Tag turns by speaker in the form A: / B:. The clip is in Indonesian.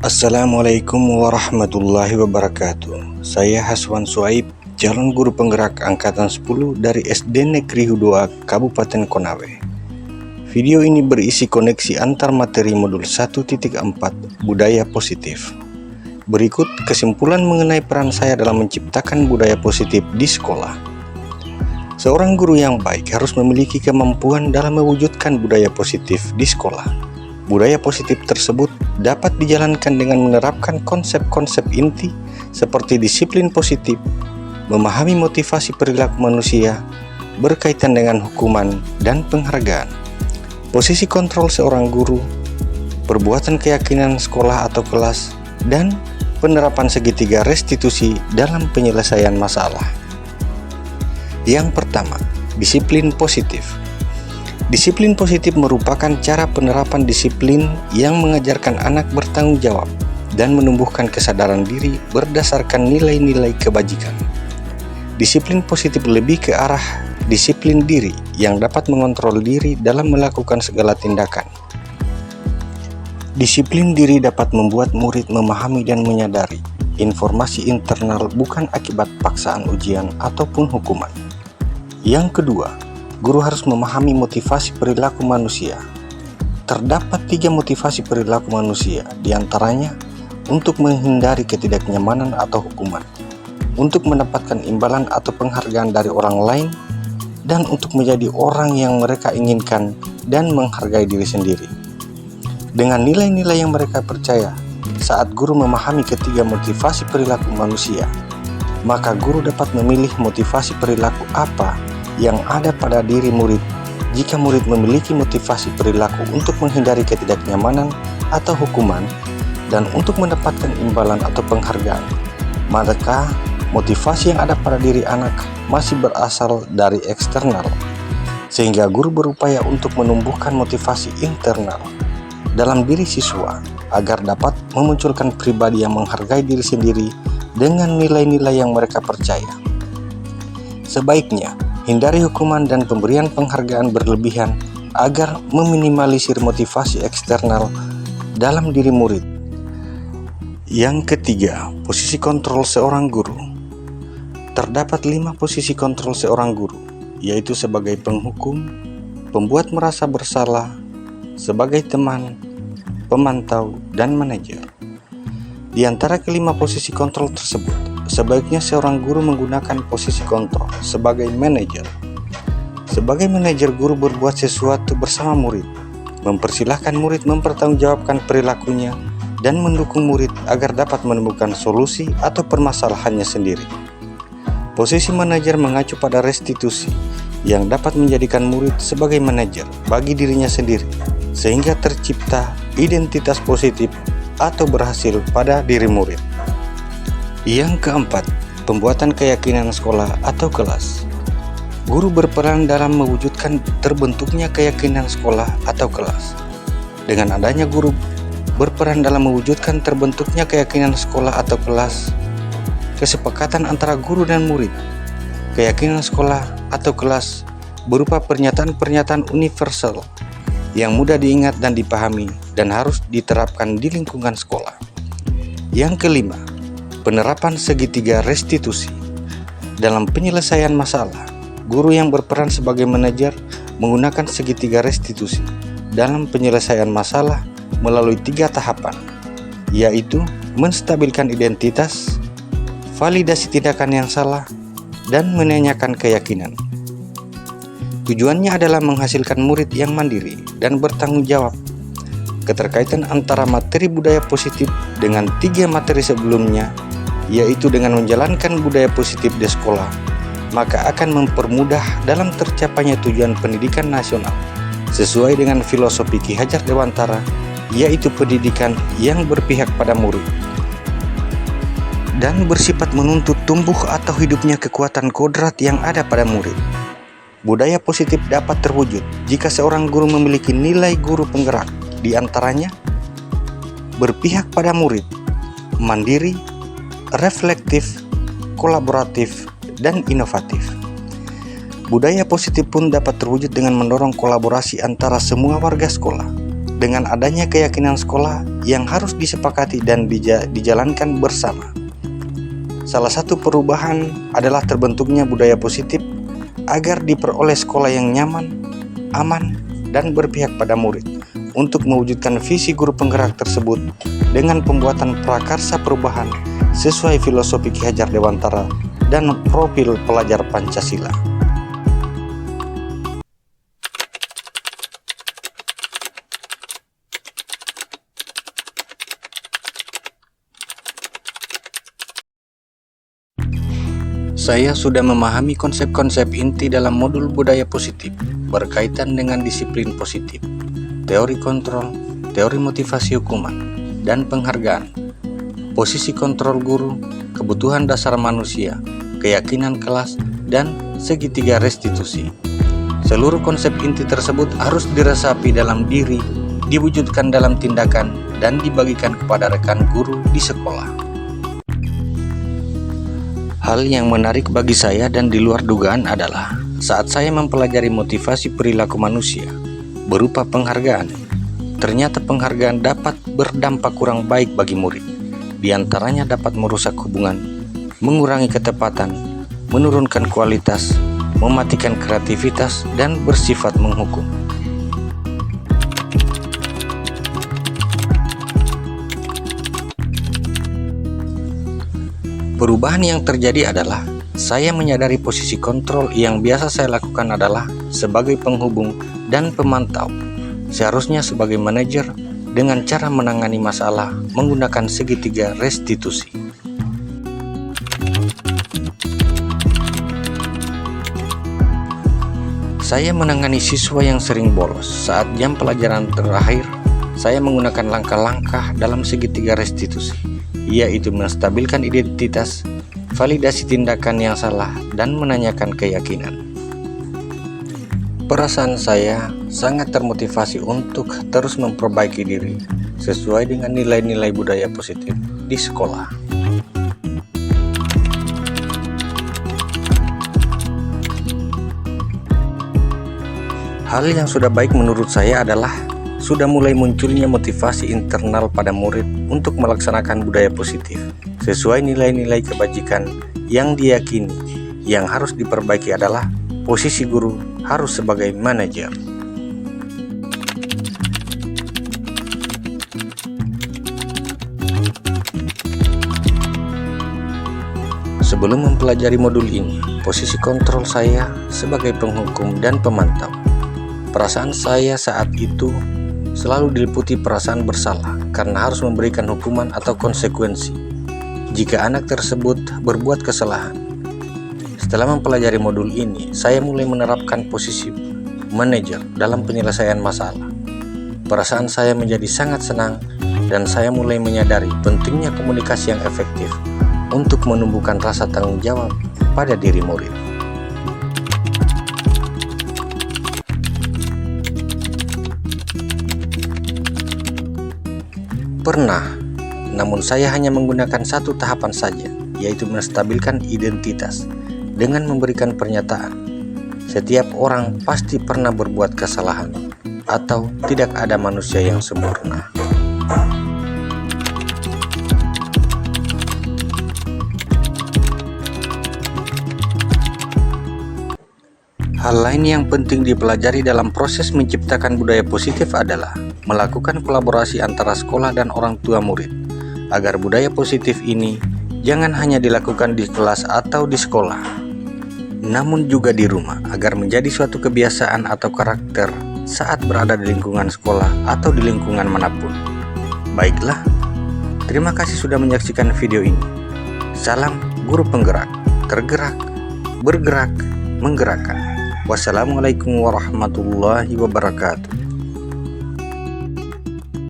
A: Assalamualaikum warahmatullahi wabarakatuh. Saya Haswan Suaib, calon guru penggerak angkatan 10 dari SD Negeri 2 Kabupaten Konawe. Video ini berisi koneksi antar materi modul 1.4 Budaya Positif. Berikut kesimpulan mengenai peran saya dalam menciptakan budaya positif di sekolah. Seorang guru yang baik harus memiliki kemampuan dalam mewujudkan budaya positif di sekolah. Budaya positif tersebut dapat dijalankan dengan menerapkan konsep-konsep inti seperti disiplin positif, memahami motivasi perilaku manusia, berkaitan dengan hukuman dan penghargaan, posisi kontrol seorang guru, perbuatan keyakinan sekolah atau kelas, dan penerapan segitiga restitusi dalam penyelesaian masalah. Yang pertama, disiplin positif. Disiplin positif merupakan cara penerapan disiplin yang mengajarkan anak bertanggung jawab dan menumbuhkan kesadaran diri berdasarkan nilai-nilai kebajikan. Disiplin positif lebih ke arah disiplin diri yang dapat mengontrol diri dalam melakukan segala tindakan. Disiplin diri dapat membuat murid memahami dan menyadari informasi internal bukan akibat paksaan ujian ataupun hukuman. Yang kedua, guru harus memahami motivasi perilaku manusia. Terdapat 3 motivasi perilaku manusia, diantaranya untuk menghindari ketidaknyamanan atau hukuman, untuk mendapatkan imbalan atau penghargaan dari orang lain, dan untuk menjadi orang yang mereka inginkan dan menghargai diri sendiri. Dengan nilai-nilai yang mereka percaya, saat guru memahami ketiga motivasi perilaku manusia, maka guru dapat memilih motivasi perilaku apa yang ada pada diri murid. Jika murid memiliki motivasi perilaku untuk menghindari ketidaknyamanan atau hukuman dan untuk mendapatkan imbalan atau penghargaan, maka motivasi yang ada pada diri anak masih berasal dari eksternal, sehingga guru berupaya untuk menumbuhkan motivasi internal dalam diri siswa agar dapat memunculkan pribadi yang menghargai diri sendiri dengan nilai-nilai yang mereka percaya. Sebaiknya hindari hukuman dan pemberian penghargaan berlebihan agar meminimalisir motivasi eksternal dalam diri murid. Yang ketiga, posisi kontrol seorang guru. Terdapat 5 posisi kontrol seorang guru, yaitu sebagai penghukum, pembuat merasa bersalah, sebagai teman, pemantau, dan manajer. Di antara kelima posisi kontrol tersebut, sebaiknya seorang guru menggunakan posisi kontrol sebagai manajer. Sebagai manajer, guru berbuat sesuatu bersama murid, mempersilahkan murid mempertanggungjawabkan perilakunya, dan mendukung murid agar dapat menemukan solusi atau permasalahannya sendiri. Posisi manajer mengacu pada restitusi yang dapat menjadikan murid sebagai manajer bagi dirinya sendiri, sehingga tercipta identitas positif atau berhasil pada diri murid. Yang keempat, pembuatan keyakinan sekolah atau kelas. Guru berperan dalam mewujudkan terbentuknya keyakinan sekolah atau kelas. Dengan adanya guru berperan dalam mewujudkan terbentuknya keyakinan sekolah atau kelas, kesepakatan antara guru dan murid, keyakinan sekolah atau kelas berupa pernyataan-pernyataan universal yang mudah diingat dan dipahami dan harus diterapkan di lingkungan sekolah. Yang kelima, penerapan segitiga restitusi. Dalam penyelesaian masalah, guru yang berperan sebagai manajer menggunakan segitiga restitusi dalam penyelesaian masalah melalui 3 tahapan, yaitu menstabilkan identitas, validasi tindakan yang salah, dan menanyakan keyakinan. Tujuannya adalah menghasilkan murid yang mandiri dan bertanggung jawab. Keterkaitan antara materi budaya positif dengan 3 materi sebelumnya, yaitu dengan menjalankan budaya positif di sekolah, maka akan mempermudah dalam tercapainya tujuan pendidikan nasional sesuai dengan filosofi Ki Hajar Dewantara, yaitu pendidikan yang berpihak pada murid dan bersifat menuntut tumbuh atau hidupnya kekuatan kodrat yang ada pada murid. Budaya positif dapat terwujud jika seorang guru memiliki nilai guru penggerak, di antaranya berpihak pada murid, mandiri, reflektif, kolaboratif, dan inovatif. Budaya positif pun dapat terwujud dengan mendorong kolaborasi antara semua warga sekolah, dengan adanya keyakinan sekolah yang harus disepakati dan dijalankan bersama. Salah satu perubahan adalah terbentuknya budaya positif agar diperoleh sekolah yang nyaman, aman, dan berpihak pada murid untuk mewujudkan visi guru penggerak tersebut dengan pembuatan prakarsa perubahan sesuai filosofi Ki Hajar Dewantara dan profil pelajar Pancasila. Saya sudah memahami konsep-konsep inti dalam modul budaya positif berkaitan dengan disiplin positif, teori kontrol, teori motivasi hukuman, dan penghargaan, posisi kontrol guru, kebutuhan dasar manusia, keyakinan kelas, dan segitiga restitusi. Seluruh konsep inti tersebut harus diresapi dalam diri, diwujudkan dalam tindakan, dan dibagikan kepada rekan guru di sekolah. Hal yang menarik bagi saya dan di luar dugaan adalah saat saya mempelajari motivasi perilaku manusia berupa penghargaan, ternyata penghargaan dapat berdampak kurang baik bagi murid. Di antaranya dapat merusak hubungan, mengurangi ketepatan, menurunkan kualitas, mematikan kreativitas, dan bersifat menghukum. Perubahan yang terjadi adalah saya menyadari posisi kontrol yang biasa saya lakukan adalah sebagai penghubung dan pemantau, seharusnya sebagai manajer dengan cara menangani masalah menggunakan segitiga restitusi. Saya menangani siswa yang sering bolos saat jam pelajaran terakhir. Saya menggunakan langkah-langkah dalam segitiga restitusi, yaitu menstabilkan identitas, validasi tindakan yang salah, dan menanyakan keyakinan. Perasaan saya sangat termotivasi untuk terus memperbaiki diri sesuai dengan nilai-nilai budaya positif di sekolah. Hal yang sudah baik menurut saya adalah sudah mulai munculnya motivasi internal pada murid untuk melaksanakan budaya positif sesuai nilai-nilai kebajikan yang diyakini. Yang harus diperbaiki adalah posisi guru harus sebagai manajer. Sebelum mempelajari modul ini, posisi kontrol saya sebagai penghukum dan pemantau. Perasaan saya saat itu selalu diliputi perasaan bersalah karena harus memberikan hukuman atau konsekuensi jika anak tersebut berbuat kesalahan. Setelah mempelajari modul ini, saya mulai menerapkan posisi manajer dalam penyelesaian masalah. Perasaan saya menjadi sangat senang dan saya mulai menyadari pentingnya komunikasi yang efektif untuk menumbuhkan rasa tanggung jawab pada diri murid. Pernah, namun saya hanya menggunakan satu tahapan saja, yaitu menstabilkan identitas dengan memberikan pernyataan. Setiap orang pasti pernah berbuat kesalahan, atau tidak ada manusia yang sempurna. Hal lain yang penting dipelajari dalam proses menciptakan budaya positif adalah melakukan kolaborasi antara sekolah dan orang tua murid, agar budaya positif ini jangan hanya dilakukan di kelas atau di sekolah, namun juga di rumah, agar menjadi suatu kebiasaan atau karakter saat berada di lingkungan sekolah atau di lingkungan manapun. Baiklah, terima kasih sudah menyaksikan video ini. Salam guru penggerak, tergerak, bergerak, menggerakkan. Wassalamualaikum warahmatullahi wabarakatuh.